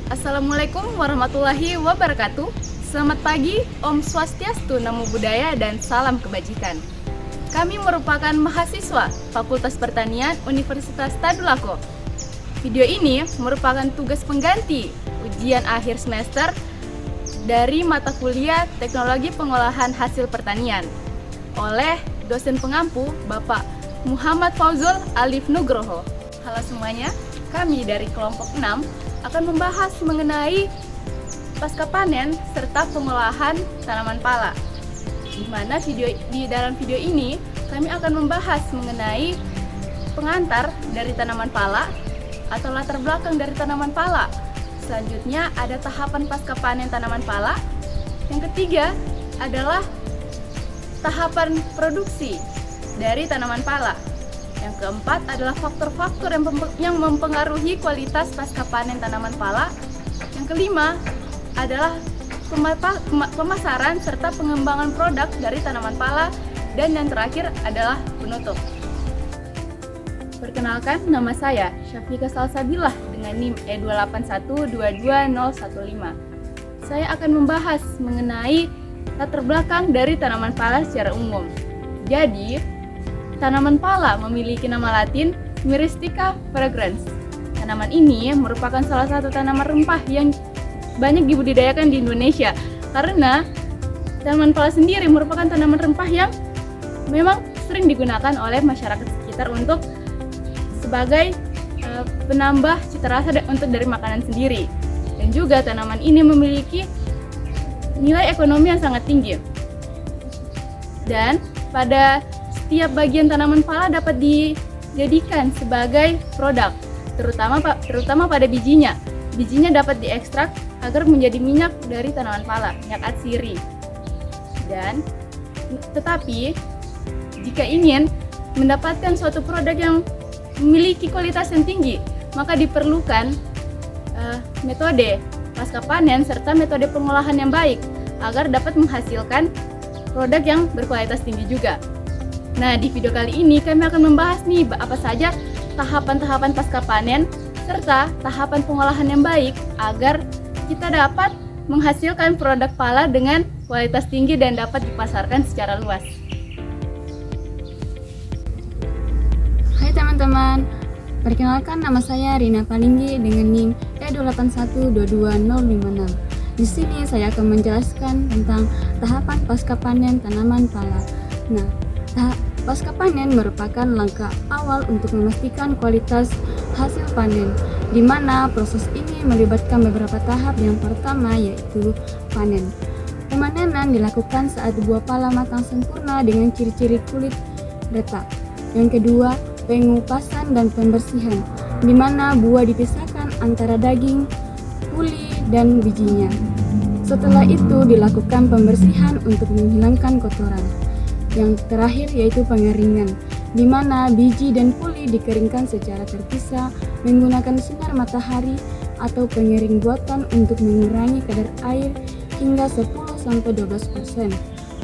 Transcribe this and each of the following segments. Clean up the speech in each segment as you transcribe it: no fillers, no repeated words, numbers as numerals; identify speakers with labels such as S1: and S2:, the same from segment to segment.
S1: Assalamualaikum warahmatullahi wabarakatuh. Selamat pagi, Om Swastiastu, Namo Buddhaya, dan salam kebajikan. Kami merupakan mahasiswa Fakultas Pertanian Universitas Tadulako. Video ini merupakan tugas pengganti ujian akhir semester dari mata kuliah Teknologi Pengolahan Hasil Pertanian oleh dosen pengampu Bapak Muhammad Fauzul Alif Nugroho. Halo semuanya, kami dari kelompok 6 akan membahas mengenai pasca panen serta pengolahan tanaman pala. Di mana di dalam video ini kami akan membahas mengenai pengantar dari tanaman pala atau latar belakang dari tanaman pala. Selanjutnya ada tahapan pasca panen tanaman pala. Yang ketiga adalah tahapan produksi dari tanaman pala. Yang keempat adalah faktor-faktor yang mempengaruhi kualitas pasca panen tanaman pala. Yang kelima adalah pemasaran serta pengembangan produk dari tanaman pala. Dan yang terakhir adalah penutup. Perkenalkan, nama saya Syafika Salsabilah dengan NIM E281222015. Saya akan membahas mengenai latar belakang dari tanaman pala secara umum. Jadi, tanaman pala memiliki nama latin Myristica fragrans. Tanaman ini merupakan salah satu tanaman rempah yang banyak dibudidayakan di Indonesia karena tanaman pala sendiri merupakan tanaman rempah yang memang sering digunakan oleh masyarakat sekitar untuk sebagai penambah cita rasa untuk dari makanan sendiri. Dan juga tanaman ini memiliki nilai ekonomi yang sangat tinggi. Dan pada setiap bagian tanaman pala dapat dijadikan sebagai produk, terutama pada bijinya. Bijinya dapat diekstrak agar menjadi minyak dari tanaman pala, minyak atsiri. Dan tetapi jika ingin mendapatkan suatu produk yang memiliki kualitas yang tinggi, maka diperlukan metode pasca panen serta metode pengolahan yang baik agar dapat menghasilkan produk yang berkualitas tinggi juga. Nah, di video kali ini kami akan membahas nih apa saja tahapan-tahapan pasca panen serta tahapan pengolahan yang baik agar kita dapat menghasilkan produk pala dengan kualitas tinggi dan dapat dipasarkan secara luas.
S2: Hai teman-teman, perkenalkan nama saya Rina Palinggi dengan NIM E281222056. Di sini saya akan menjelaskan tentang tahapan pasca panen tanaman pala. Nah, pasca panen merupakan langkah awal untuk memastikan kualitas hasil panen, di mana proses ini melibatkan beberapa tahap. Yang pertama yaitu panen. Pemanenan dilakukan saat buah pala matang sempurna dengan ciri-ciri kulit retak. Yang kedua, pengupasan dan pembersihan, di mana buah dipisahkan antara daging, puli, dan bijinya. Setelah itu dilakukan pembersihan untuk menghilangkan kotoran. Yang terakhir yaitu pengeringan, di mana biji dan puli dikeringkan secara terpisah menggunakan sinar matahari atau pengering buatan untuk mengurangi kadar air hingga 10-12%.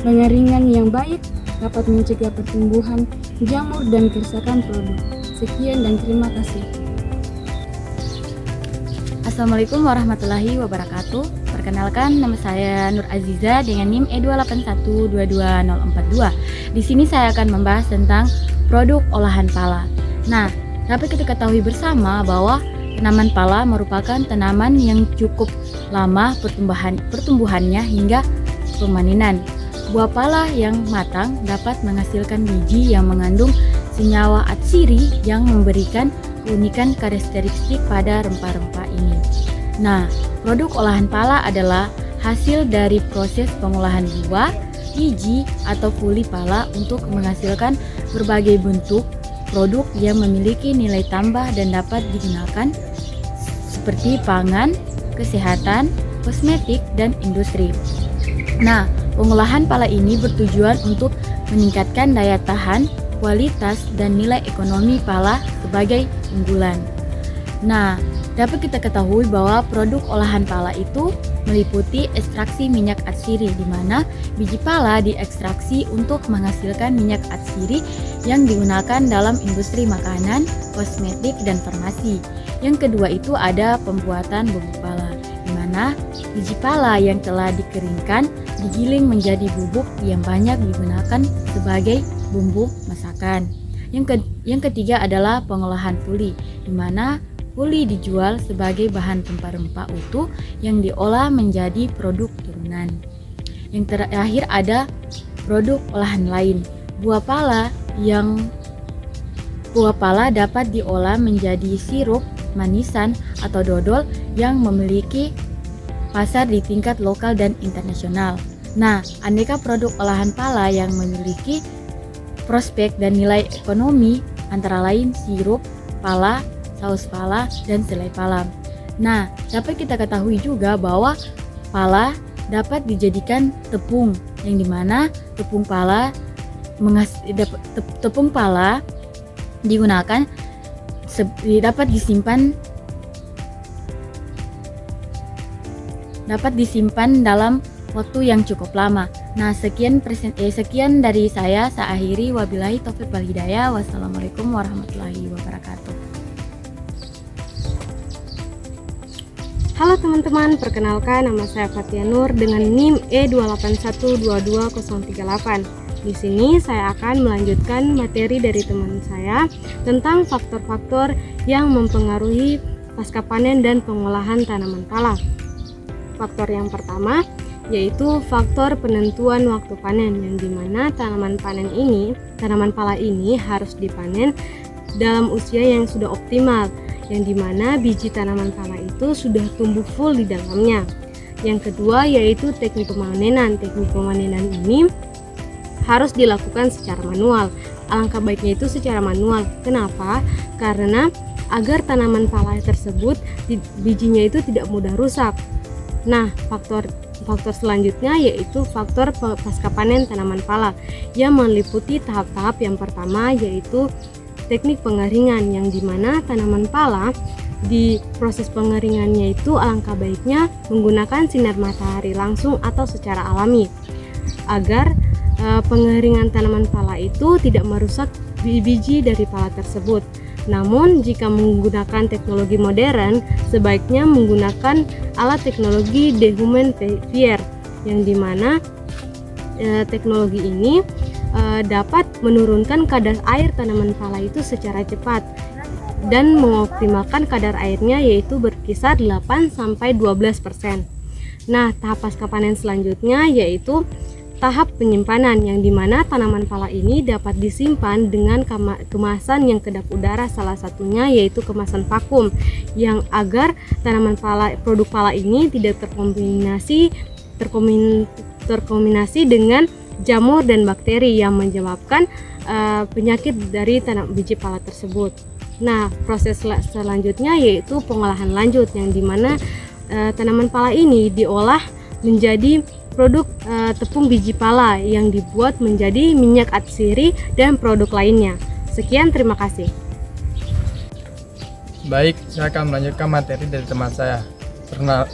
S2: Pengeringan yang baik dapat mencegah pertumbuhan jamur dan kerusakan produk. Sekian dan terima kasih.
S3: Assalamualaikum warahmatullahi wabarakatuh. Perkenalkan, nama saya Nur Aziza dengan NIM E281222042. Di sini saya akan membahas tentang produk olahan pala. Nah, dapat kita ketahui bersama bahwa tanaman pala merupakan tanaman yang cukup lama pertumbuhannya hingga pemanenan. Buah pala yang matang dapat menghasilkan biji yang mengandung senyawa atsiri yang memberikan keunikan karakteristik pada rempah-rempah ini. Nah, produk olahan pala adalah hasil dari proses pengolahan buah, biji, atau puli pala untuk menghasilkan berbagai bentuk produk yang memiliki nilai tambah dan dapat digunakan seperti pangan, kesehatan, kosmetik, dan industri. Nah, pengolahan pala ini bertujuan untuk meningkatkan daya tahan, kualitas, dan nilai ekonomi pala sebagai unggulan. Nah, dapat kita ketahui bahwa produk olahan pala itu meliputi ekstraksi minyak atsiri, di mana biji pala diekstraksi untuk menghasilkan minyak atsiri yang digunakan dalam industri makanan, kosmetik, dan farmasi. Yang kedua itu ada pembuatan bubuk pala. karena biji pala yang telah dikeringkan digiling menjadi bubuk yang banyak digunakan sebagai bumbu masakan. Yang ketiga adalah pengolahan puli, di mana puli dijual sebagai bahan rempah-rempah utuh yang diolah menjadi produk turunan. Yang terakhir ada produk olahan lain. Buah pala dapat diolah menjadi sirup, manisan, atau dodol yang memiliki pasar di tingkat lokal dan internasional. Nah, aneka produk olahan pala yang memiliki prospek dan nilai ekonomi antara lain sirup pala, saus pala, dan selai pala. Nah, dapat kita ketahui juga bahwa pala dapat dijadikan tepung, yang dimana tepung pala digunakan dapat disimpan dalam waktu yang cukup lama. Nah, sekian dari saya akhiri. Wabillahi taufiq wal hidayah. Wassalamualaikum warahmatullahi wabarakatuh.
S4: Halo teman-teman, perkenalkan nama saya Fatia Nur dengan NIM E2812238. Di sini saya akan melanjutkan materi dari teman saya tentang faktor-faktor yang mempengaruhi pasca panen dan pengolahan tanaman pala. Faktor yang pertama yaitu faktor penentuan waktu panen, yang dimana tanaman pala ini harus dipanen dalam usia yang sudah optimal, yang dimana biji tanaman pala itu sudah tumbuh full di dalamnya. Yang kedua yaitu teknik pemanenan. Teknik pemanenan ini harus dilakukan secara manual. Alangkah baiknya itu secara manual. Kenapa? Karena agar tanaman pala tersebut bijinya itu tidak mudah rusak. Nah, faktor selanjutnya yaitu faktor pasca panen tanaman pala yang meliputi tahap-tahap. Yang pertama yaitu teknik pengeringan, yang dimana tanaman pala di proses pengeringannya itu alangkah baiknya menggunakan sinar matahari langsung atau secara alami agar pengeringan tanaman pala itu tidak merusak biji dari pala tersebut. Namun jika menggunakan teknologi modern, sebaiknya menggunakan alat teknologi dehumidifier, yang dimana teknologi ini dapat menurunkan kadar air tanaman pala itu secara cepat dan mengoptimalkan kadar airnya yaitu berkisar 8-12%. Nah, tahap pasca panen selanjutnya yaitu tahap penyimpanan, yang dimana tanaman pala ini dapat disimpan dengan kemasan yang kedap udara, salah satunya yaitu kemasan vakum, yang agar tanaman pala, produk pala ini tidak terkombinasi dengan jamur dan bakteri yang menyebabkan penyakit dari biji pala tersebut. Nah, proses selanjutnya yaitu pengolahan lanjut, yang dimana tanaman pala ini diolah menjadi produk tepung biji pala yang dibuat menjadi minyak atsiri dan produk lainnya. Sekian, terima kasih.
S5: Baik, saya akan melanjutkan materi dari teman saya.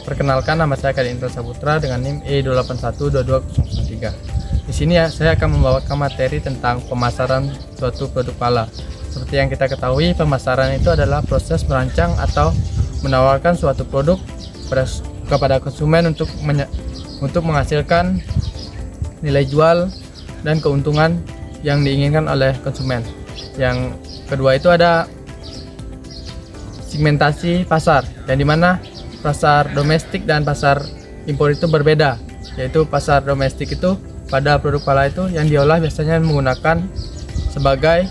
S5: Perkenalkan, nama saya Kadin Indra Saputra dengan NIM E2812203. Di sini saya akan membawakan materi tentang pemasaran suatu produk pala. Seperti yang kita ketahui, pemasaran itu adalah proses merancang atau menawarkan suatu produk kepada konsumen untuk menghasilkan nilai jual dan keuntungan yang diinginkan oleh konsumen. Yang kedua itu ada segmentasi pasar, yang dimana pasar domestik dan pasar impor itu berbeda. Yaitu pasar domestik itu pada produk pala itu yang diolah biasanya menggunakan sebagai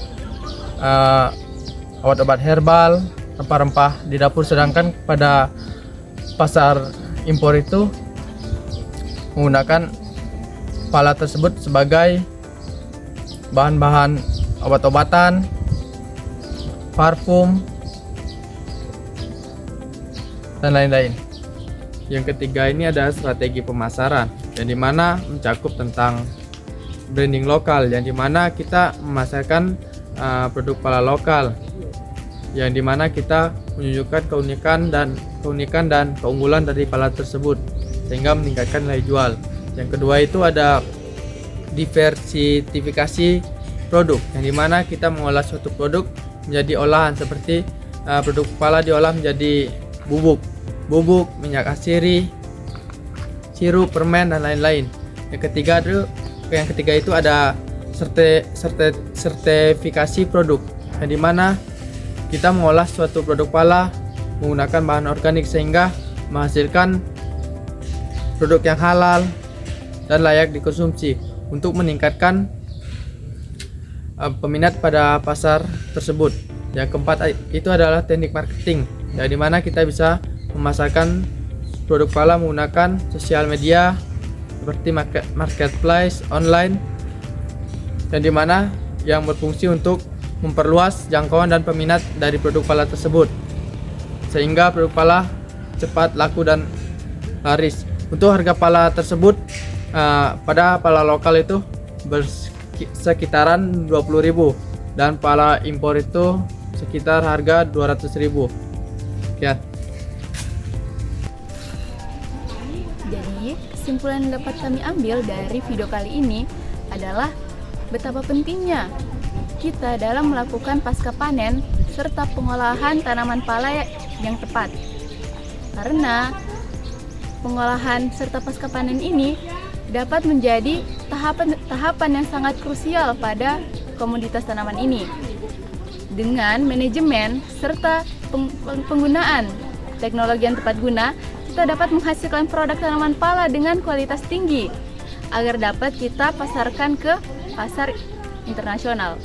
S5: obat-obat herbal, rempah-rempah di dapur, sedangkan pada pasar impor itu menggunakan pala tersebut sebagai bahan-bahan obat-obatan, parfum, dan lain-lain. Yang ketiga ini ada strategi pemasaran, yang dimana mencakup tentang branding lokal, yang dimana kita memasarkan produk pala lokal, yang dimana kita menunjukkan keunikan dan keunggulan dari pala tersebut sehingga meningkatkan nilai jual. Yang kedua itu ada diversifikasi produk, yang dimana kita mengolah suatu produk menjadi olahan, seperti produk pala diolah menjadi bubuk, minyak atsiri, sirup, permen, dan lain-lain. Yang ketiga itu ada sertifikasi produk, yang dimana kita mengolah suatu produk pala menggunakan bahan organik sehingga menghasilkan produk yang halal dan layak dikonsumsi untuk meningkatkan peminat pada pasar tersebut. Yang keempat itu adalah teknik marketing, yang dimana kita bisa memasarkan produk pala menggunakan sosial media seperti marketplace online, yang dimana yang berfungsi untuk memperluas jangkauan dan peminat dari produk pala tersebut sehingga produk pala cepat laku dan laris. Untuk harga pala tersebut pada pala lokal itu sekitaran 20.000 dan pala impor itu sekitar harga 200.000. Sekian.
S1: Jadi, kesimpulan yang dapat kami ambil dari video kali ini adalah betapa pentingnya kita dalam melakukan pasca panen serta pengolahan tanaman pala yang tepat. Karena pengolahan serta pasca panen ini dapat menjadi tahapan yang sangat krusial pada komoditas tanaman ini. Dengan manajemen serta penggunaan teknologi yang tepat guna, kita dapat menghasilkan produk tanaman pala dengan kualitas tinggi agar dapat kita pasarkan ke pasar internasional.